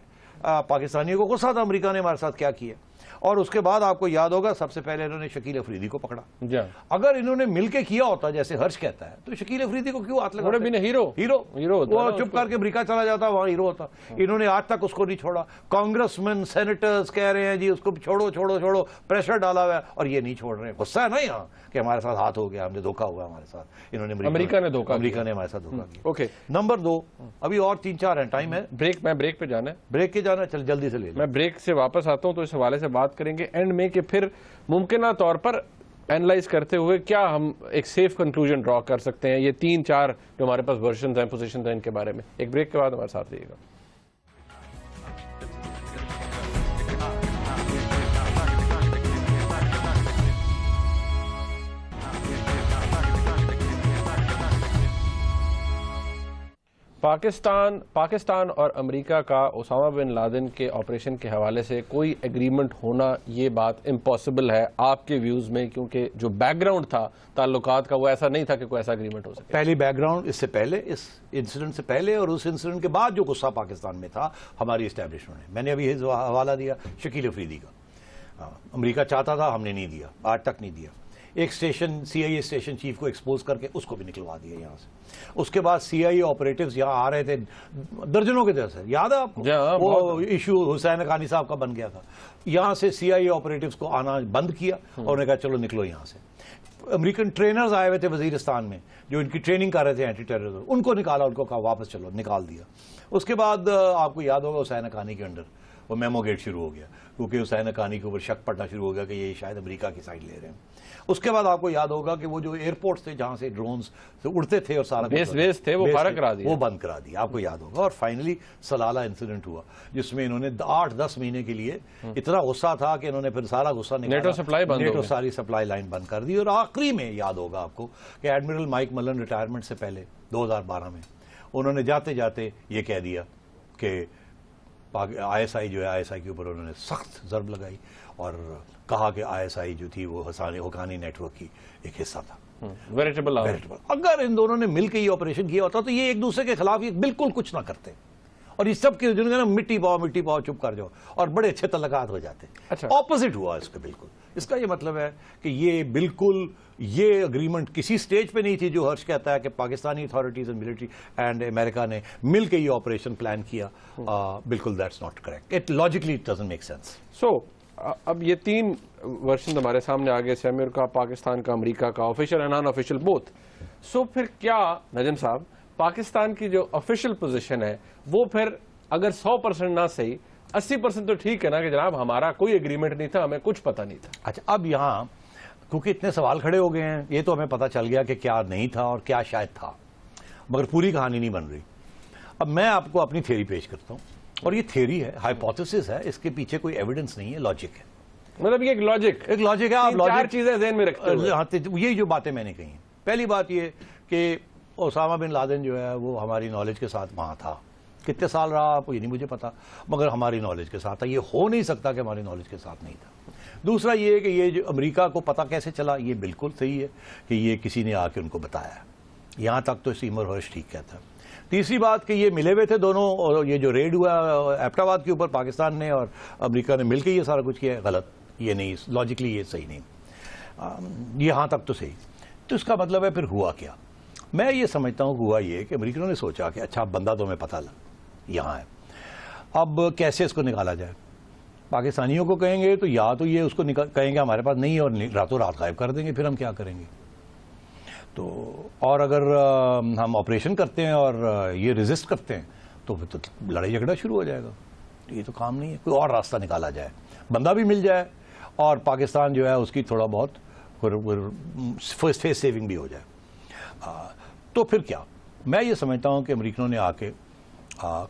پاکستانیوں کو غصہ تھا امریکہ نے ہمارے ساتھ کیا کیا. اور اس کے بعد آپ کو یاد ہوگا سب سے پہلے انہوں نے شکیل افریدی کو پکڑا. اگر انہوں نے مل کے کیا ہوتا جیسے ہرش کہتا ہے تو شکیل افریدی کو کیوں ہاتھ لگاتے؟ ہیرو وہ چپ کر کے امریکہ چلا جاتا، وہاں ہیرو ہوتا. انہوں نے آج تک اس کو نہیں چھوڑا. کانگریس مین سینیٹرز کہہ رہے ہیں جی اس کو چھوڑو چھوڑو چھوڑو، پریشر ڈالا ہوا ہے اور یہ نہیں چھوڑ رہے ہیں. غصہ ہے نا یہاں کہ ہمارے ساتھ ہاتھ ہو گیا، ہم نے دھوکہ ہوا ہمارے ساتھ، انہوں نے امریکہ نے ہمارے ساتھ دھوکہ کیا. اوکے نمبر 2، ابھی اور 3-4 ہیں، ٹائم ہے بریک. میں بریک پہ جانا ہے، بریک کے جانا ہے، چل جلدی سے لے. میں بریک سے واپس آتا ہوں تو اس حوالے سے بات کریں گے اینڈ میں کہ پھر ممکنہ طور پر اینالائز کرتے ہوئے کیا ہم ایک سیف کنکلوژن ڈرا کر سکتے ہیں یہ 3-4 جو ہمارے پاس ورژنز ہیں، پوزیشنز ہیں، ان کے بارے میں. ایک بریک کے بعد ہمارے ساتھ رہیے گا. پاکستان اور امریکہ کا اسامہ بن لادن کے آپریشن کے حوالے سے کوئی ایگریمنٹ ہونا یہ بات امپاسبل ہے آپ کے ویوز میں، کیونکہ جو بیک گراؤنڈ تھا تعلقات کا وہ ایسا نہیں تھا کہ کوئی ایسا ایگریمنٹ ہو سکے. پہلی بیک گراؤنڈ اس سے پہلے، اس انسیڈنٹ سے پہلے اور اس انسیڈنٹ کے بعد جو غصہ پاکستان میں تھا ہماری اسٹیبلشمنٹ نے، میں نے ابھی حوالہ دیا شکیل افریدی کا. امریکہ چاہتا تھا، ہم نے نہیں دیا، آج تک نہیں دیا. ایک اسٹیشن سی آئی اے اسٹیشن چیف کو ایکسپوز کر کے اس کو بھی نکلوا دیا یہاں سے. اس کے بعد سی آئی اے آپریٹیوز یہاں آ رہے تھے درجنوں کے درجن، یاد ہے آپ کو وہ ایشو حسین حقانی صاحب کا بن گیا تھا. یہاں سے سی آئی اے آپریٹیوز کو آنا بند کیا اور انہوں نے کہا چلو نکلو یہاں سے. امریکن ٹرینرز آئے ہوئے تھے وزیرستان میں جو ان کی ٹریننگ کر رہے تھے اینٹی ٹیررزم، ان کو نکالا، ان کو کہا واپس چلو، نکال دیا. اس کے بعد آپ کو یاد ہوگا حسین حقانی کے انڈر وہ میمو گیٹ شروع ہو گیا کیونکہ حسین حقانی کے اوپر شک پڑنا شروع ہو گیا کہ یہ شاید امریکہ کی سائڈ لے رہے ہیں. اس کے بعد آپ کو یاد ہوگا کہ وہ جو ایئرپورٹس تھے جہاں سے ڈرونز اڑتے تھے اور سارا بیس تھے وہ بند کرا دیا، آپ کو یاد ہوگا. اور فائنلی سلالہ انسیڈنٹ ہوا جس میں انہوں نے 8-10 مہینے کے لیے اتنا غصہ تھا کہ انہوں نے پھر سارا غصہ نیٹو ساری سپلائی لائن بند کر دی. اور آخری میں یاد ہوگا آپ کو کہ ایڈمرل مائک ملن ریٹائرمنٹ سے پہلے 2012 میں انہوں نے جاتے جاتے یہ کہہ دیا کہ آئی ایس آئی جو ہے، آئی ایس آئی کے اوپر انہوں نے سخت ضرب لگائی اور کہا کہ آئی ایس آئی جو تھی وہ حقانی نیٹ ورک کی ایک حصہ تھا. ویریٹیبل. اگر ان دونوں نے مل کے یہ آپریشن کیا ہوتا تو یہ ایک دوسرے کے خلاف یہ بالکل کچھ نہ کرتے اور یہ سب کے جنہوں نے مٹی پاؤ چپ کر جاؤ اور بڑے اچھے تعلقات ہو جاتے. اپوزٹ ہوا اس کا بالکل. اس کا یہ مطلب ہے کہ یہ بالکل یہ اگریمنٹ کسی سٹیج پہ نہیں تھی جو ہرش کہتا ہے کہ Pakistani authorities and military and امریکہ نے مل کے یہ آپریشن پلان کیا. بالکل that's not correct. It logically it doesn't make sense. So اب یہ 3 ورژن ہمارے سامنے آگے، سیمیر کا، پاکستان کا، امریکہ کا، official and non official both. So پھر کیا نجم صاحب پاکستان کی جو آفیشل پوزیشن ہے وہ پھر اگر 100% نہ صحیح 80% تو ٹھیک ہے نا کہ جناب ہمارا کوئی ایگریمنٹ نہیں تھا، ہمیں کچھ پتہ نہیں تھا. اچھا اب یہاں کیونکہ اتنے سوال کھڑے ہو گئے ہیں یہ تو ہمیں پتہ چل گیا کہ کیا نہیں تھا اور کیا شاید تھا، مگر پوری کہانی نہیں بن رہی. اب میں آپ کو اپنی تھیوری پیش کرتا ہوں اور یہ تھیوری ہے، ہائپوتھیسس ہے، اس کے پیچھے کوئی ایویڈنس نہیں ہے، لاجک ہے. مطلب یہ ایک لاجک ہے، آپ 4 چیزیں ذہن میں رکھتے ہیں. یہی جو باتیں میں نے کہی ہیں، پہلی بات یہ کہ اسامہ بن لادن جو ہے وہ ہماری نالج کے ساتھ وہاں تھا. کتنے سال رہا آپ کو یہ نہیں مجھے پتا، مگر ہماری نالج کے ساتھ تھا. یہ ہو نہیں سکتا کہ ہماری نالج کے ساتھ نہیں تھا. دوسرا یہ کہ یہ جو امریکہ کو پتہ کیسے چلا، یہ بالکل صحیح ہے کہ یہ کسی نے آ کے ان کو بتایا. یہاں تک تو سیمر ہرش ٹھیک کہتا ہے. تیسری بات کہ یہ ملے ہوئے تھے دونوں اور یہ جو ریڈ ہوا ایبٹ آباد کے اوپر پاکستان نے اور امریکہ نے مل کے یہ سارا کچھ کیا ہے، غلط. یہ نہیں، لاجیکلی یہ صحیح نہیں. یہاں تک تو صحیح. تو اس کا مطلب ہے پھر ہوا کیا؟ میں یہ سمجھتا ہوں ہوا یہ کہ امریکنوں نے سوچا کہ اچھا بندہ تو ہمیں پتہ یہاں ہے، اب کیسے اس کو نکالا جائے. پاکستانیوں کو کہیں گے تو یا تو یہ اس کو کہیں گے ہمارے پاس نہیں اور راتوں رات غائب کر دیں گے، پھر ہم کیا کریں گے. تو اور اگر ہم آپریشن کرتے ہیں اور یہ ریزسٹ کرتے ہیں تو پھر تو لڑائی جھگڑا شروع ہو جائے گا. یہ تو کام نہیں ہے. کوئی اور راستہ نکالا جائے، بندہ بھی مل جائے اور پاکستان جو ہے اس کی تھوڑا بہت فرسٹ فیس سیونگ بھی ہو جائے. تو پھر کیا میں یہ سمجھتا ہوں کہ امریکنوں نے آ کے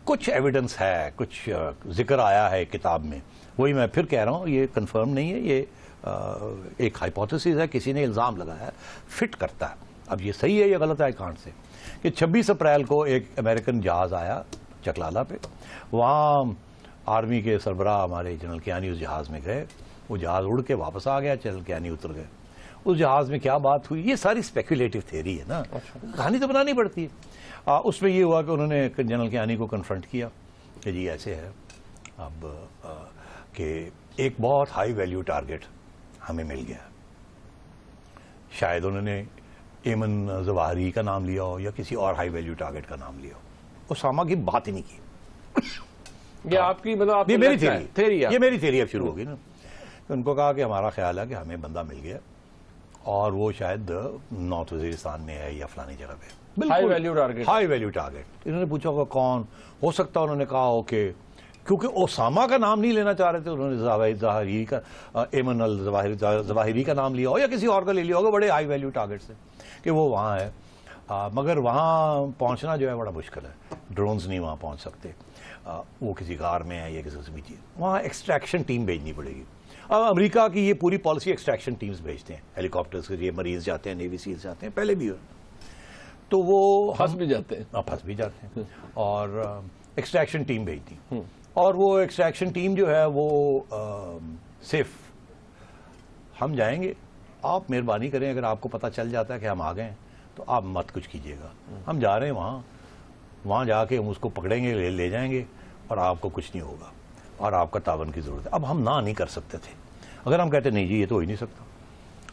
کچھ ایویڈنس ہے, کچھ ذکر آیا ہے کتاب میں, وہی میں پھر کہہ رہا ہوں, یہ کنفرم نہیں ہے, یہ ایک ہائپوتھیسس ہے, کسی نے الزام لگایا ہے, فٹ کرتا ہے. اب یہ صحیح ہے یا غلط ہے آئی کانٹ سے, کہ 26 اپریل کو ایک امریکن جہاز آیا چکلالہ پہ, وہاں آرمی کے سربراہ ہمارے جنرل کیانی اس جہاز میں گئے, وہ جہاز اڑ کے واپس آ گیا, جنرل کیانی اتر گئے. اس جہاز میں کیا بات ہوئی, یہ ساری اسپیکولیٹو تھیوری ہے نا, کہانی تو بنانی پڑتی ہے. اس میں یہ ہوا کہ انہوں نے جنرل کیانی کو کنفرنٹ کیا کہ جی ایسے ہے اب کہ ایک بہت ہائی ویلیو ٹارگٹ ہمیں مل گیا. شاید انہوں نے ایمن ظواہری کا نام لیا ہو یا کسی اور ہائی ویلیو ٹارگٹ کا نام لیا ہو, اسامہ کی بات ہی نہیں کی. یہ آپ کی مطلب یہ میری تھیوری ہے, یہ میری تھیوری اب شروع ہوگی نا. ان کو کہا کہ ہمارا خیال ہے کہ ہمیں بندہ مل گیا اور وہ شاید نارتھ وزیرستان میں ہے یا فلانی جگہ پہ. High value target, high value target. انہوں نے پوچھا ہوگا کون ہو سکتا, انہوں نے کہا ہو کہ کیونکہ اسامہ کا نام نہیں لینا چاہ رہے تھے, انہوں نے ظواہری کا, ایمن الظواہری کا نام لیا ہو یا کسی اور کا لے لیا ہوگا, بڑے ہائی ویلیو ٹارگٹ سے کہ وہ وہاں ہے. مگر وہاں پہنچنا جو ہے بڑا مشکل ہے, ڈرونز نہیں وہاں پہنچ سکتے, وہ کسی غار میں ہے یا کسی بھی چیز, وہاں ایکسٹریکشن ٹیم بھیجنی پڑے گی. اب امریکہ کی یہ پوری پالیسی ایکسٹریکشن ٹیمز بھیجتے ہیں, ہیلی کاپٹرز کے ذریعے مریض جاتے ہیں, نیوی سیلز جاتے ہیں, پہلے بھی ہو تو وہ پھنس بھی جاتے ہیں, پھنس بھی جاتے ہیں, اور ایکسٹریکشن ٹیم بھیجتی ہیں. اور وہ ایکسٹریکشن ٹیم جو ہے وہ صرف ہم جائیں گے, آپ مہربانی کریں اگر آپ کو پتہ چل جاتا ہے کہ ہم آ گئے ہیں تو آپ مت کچھ کیجیے گا, ہم جا رہے ہیں وہاں جا کے ہم اس کو پکڑیں گے, لے جائیں گے اور آپ کو کچھ نہیں ہوگا اور آپ کا تعاون کی ضرورت ہے. اب ہم نہ نہیں کر سکتے تھے. اگر ہم کہتے نہیں جی یہ تو ہو ہی نہیں سکتا,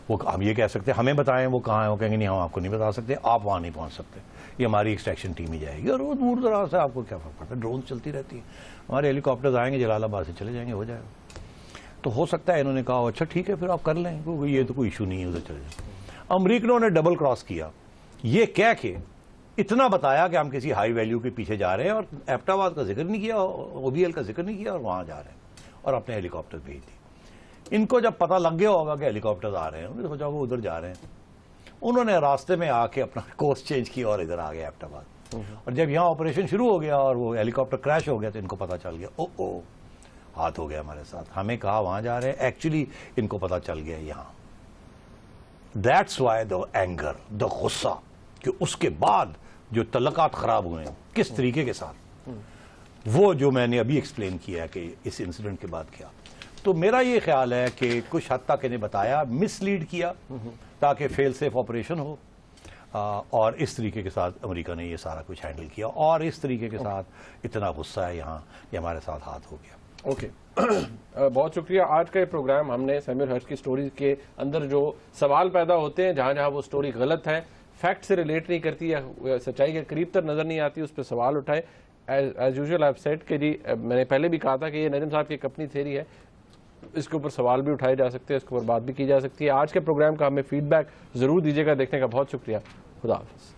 وہ ہم یہ کہہ سکتے ہمیں بتائیں وہ کہاں ہیں, وہ کہیں گے نہیں ہم آپ کو نہیں بتا سکتے, آپ وہاں نہیں پہنچ سکتے, یہ ہماری ایکسٹریکشن ٹیم ہی جائے گی. اور وہ دور دراز سے آپ کو کیا فرق پڑتا ہے, ڈرون چلتی رہتی ہے, ہمارے ہیلی کاپٹرز آئیں گے جلال آباد سے چلے جائیں گے, ہو جائے گا. تو ہو سکتا ہے انہوں نے کہا اچھا ٹھیک ہے پھر آپ کر لیں, کیونکہ یہ تو کوئی ایشو نہیں ہے, ادھر چلے جائیں. امریکنوں نے ڈبل کراس کیا, یہ کہہ کے اتنا بتایا کہ ہم کسی ہائی ویلیو کے پیچھے جا رہے ہیں, اور ایبٹ آباد کا ذکر نہیں کیا, او بی ایل کا ذکر نہیں کیا, اور وہاں جا رہے ہیں اور اپنے ہیلی کاپٹر بھیج دی. ان کو جب پتہ لگ گیا ہوگا کہ ہیلی کاپٹر آ رہے ہیں, انہوں نے سوچا وہ ادھر جا رہے ہیں, انہوں نے راستے میں آ کے اپنا کورس چینج کیا اور ادھر آ گئے ایبٹ آباد. اور جب یہاں آپریشن شروع ہو گیا اور وہ ہیلی کاپٹر کریش ہو گیا تو ان کو پتہ چل گیا, او ہاتھ ہو گیا ہمارے ساتھ, ہمیں کہا وہاں جا رہے ہیں, ایکچولی ان کو پتہ چل گیا یہاں. دیٹس وائی دا اینگر, دا غصہ, کہ اس کے بعد جو تعلقات خراب ہوئے ہیں کس طریقے کے ساتھ, وہ جو میں نے ابھی ایکسپلین کیا ہے کہ اس انسیڈنٹ کے بعد کیا. تو میرا یہ خیال ہے کہ کچھ حد تک انہیں بتایا, مس لیڈ کیا تاکہ فیل سیف آپریشن ہو, اور اس طریقے کے ساتھ امریکہ نے یہ سارا کچھ ہینڈل کیا, اور اس طریقے کے ساتھ اتنا غصہ ہے یہاں, یہ ہمارے ساتھ ہاتھ ہو گیا. اوکے بہت شکریہ. آج کا یہ پروگرام ہم نے سیموئل ہرش کی سٹوری کے اندر جو سوال پیدا ہوتے ہیں, جہاں جہاں وہ سٹوری غلط ہے, فیکٹ سے ریلیٹ نہیں کرتی یا سچائی کے قریب تر نظر نہیں آتی, اس پہ سوال اٹھائے. As usual I have said کہ جی میں نے پہلے بھی کہا تھا کہ یہ نجم صاحب کی ایک اپنی تھیوری ہے, اس کے اوپر سوال بھی اٹھائے جا سکتے ہیں, اس کے اوپر بات بھی کی جا سکتی ہے. آج کے پروگرام کا ہمیں فیڈ بیک ضرور دیجیے گا. دیکھنے کا بہت شکریہ. خدا حافظ.